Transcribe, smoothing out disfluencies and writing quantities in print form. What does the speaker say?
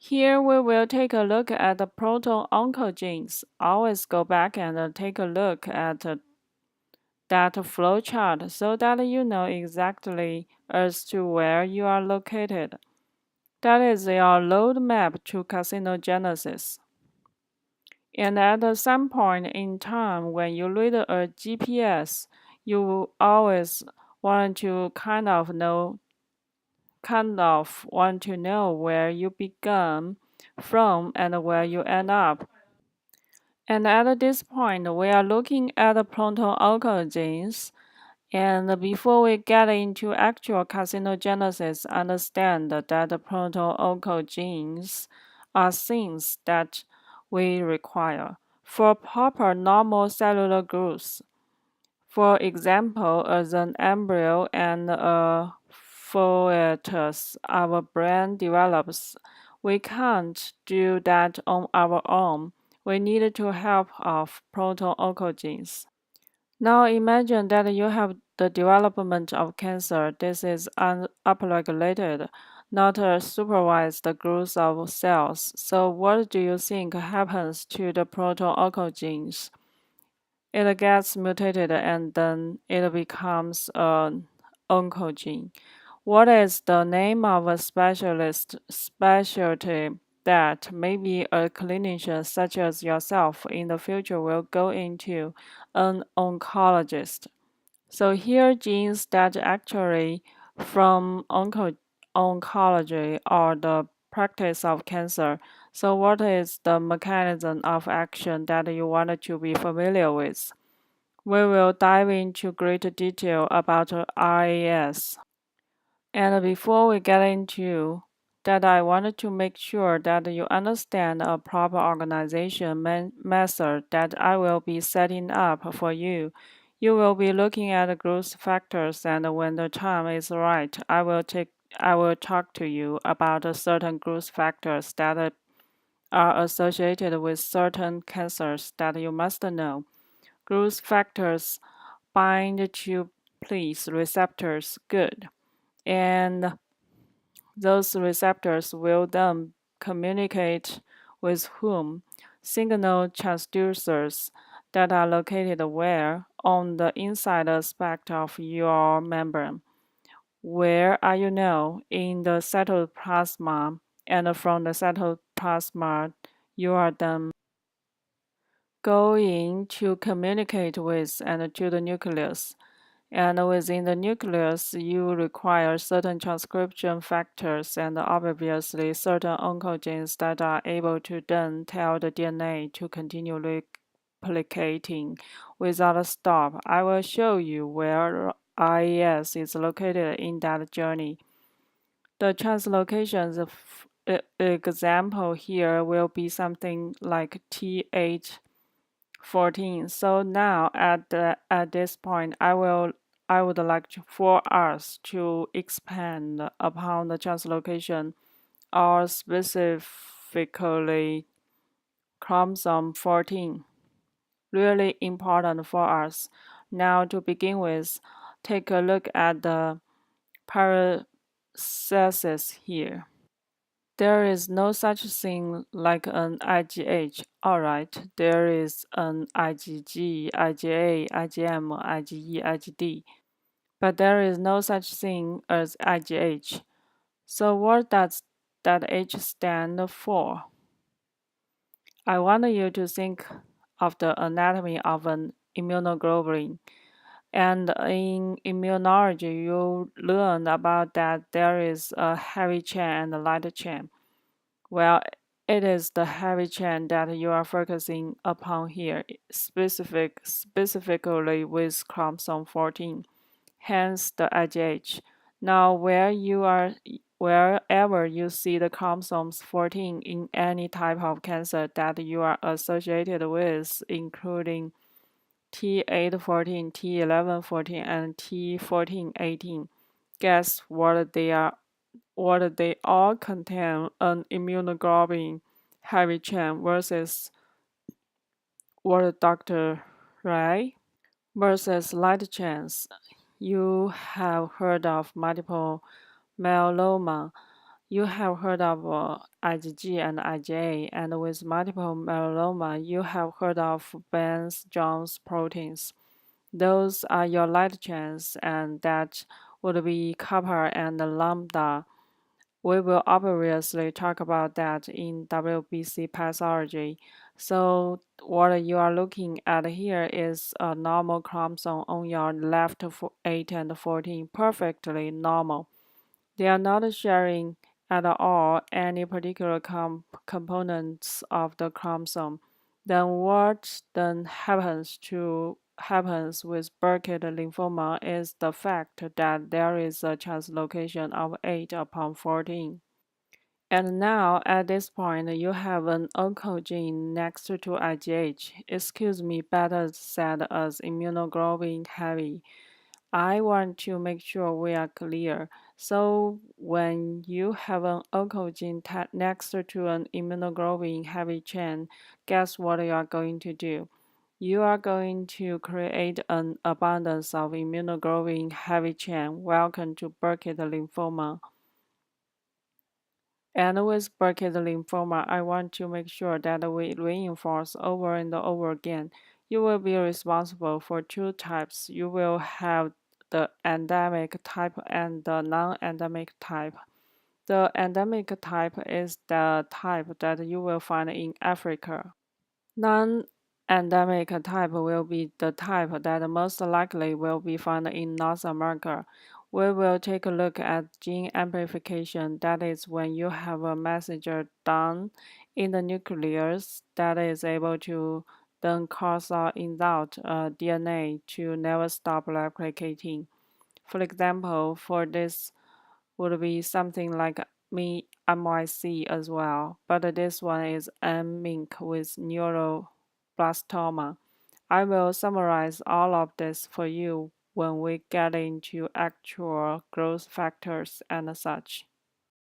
Here we will take a look at the proto-oncogenes. Always go back and take a look at that flowchart so that you know exactly as to where you are located. That is your roadmap to carcinogenesis. And at some point in time when you read a GPS, you always want to want to know where you began from and where you end up. And at this point, we are looking at the Proto-Oncogenes. And before we get into actual carcinogenesis, understand that the Proto-Oncogenes are things that we require for proper normal cellular growth. For example, as an embryo and a fetus our brain develops, we can't do that on our own. We need to help of proto-oncogenes. Now imagine that you have the development of cancer. This is upregulated, not a supervised growth of cells. So what do you think happens to the proto-oncogenes? It gets mutated and then it becomes an oncogene. What is the name of a specialty that maybe a clinician such as yourself in the future will go into? An oncologist. So here genes that actually from oncology or the practice of cancer. So what is the mechanism of action that you wanted to be familiar with? We will dive into greater detail about RAS. And before we get into that, I wanted to make sure that you understand a proper organization method that I will be setting up for you. You will be looking at growth factors, and when the time is right, I will talk to you about certain growth factors that are associated with certain cancers that you must know. Growth factors bind to please receptors good, and those receptors will then communicate with whom? Signal transducers that are located where? On the inside aspect of your membrane. Where are you now? In the cytoplasm, and from the cytoplasm, you are then going to communicate with and to the nucleus. And within the nucleus, you require certain transcription factors and obviously certain oncogenes that are able to then tell the DNA to continue replicating without a stop. I will show you where RAS is located in that journey. The translocations example here will be something like T814. So now at this point, I would like for us to expand upon the translocation or specifically chromosome 14. Really important for us. Now to begin with, take a look at the processes here. There is no such thing like an IgH. Alright, there is an IgG, IgA, IgM, IgE, IgD. But there is no such thing as IgH. So what does that H stand for? I want you to think of the anatomy of an immunoglobulin. And in immunology, you learn about that there is a heavy chain and a light chain. Well, it is the heavy chain that you are focusing upon here, specifically with chromosome 14, hence the IgH. Now, wherever you see the chromosomes 14 in any type of cancer that you are associated with, including T814, T1114, and T1418. Guess what they are? What they all contain an immunoglobulin heavy chain versus what Dr. Ray versus light chains. You have heard of multiple myeloma. you have heard of IgG and IgA, and with multiple myeloma, you have heard of Burns-Jones proteins. Those are your light chains, and that would be kappa and lambda. We will obviously talk about that in WBC pathology. So what you are looking at here is a normal chromosome on your left 8 and 14, perfectly normal. They are not sharing at all any particular components of the chromosome. Then what then happens with Burkitt lymphoma is the fact that there is a translocation of 8 upon 14. And now, at this point, you have an oncogene next to IgH, excuse me, better said as immunoglobulin heavy. I want to make sure we are clear. So when you have an oncogene next to an immunoglobulin heavy chain, guess what you are going to do? You are going to create an abundance of immunoglobulin heavy chain. Welcome to Burkitt lymphoma. And with Burkitt lymphoma, I want to make sure that we reinforce over and over again. You will be responsible for two types. You will have the endemic type and the non-endemic type. The endemic type is the type that you will find in Africa. Non-endemic type will be the type that most likely will be found in North America. We will take a look at gene amplification. That is when you have a messenger down in the nucleus that is able to then cause or insult DNA to never stop replicating. For example, for this would be something like MYC as well, but this one is MINC with neuroblastoma. I will summarize all of this for you when we get into actual growth factors and such.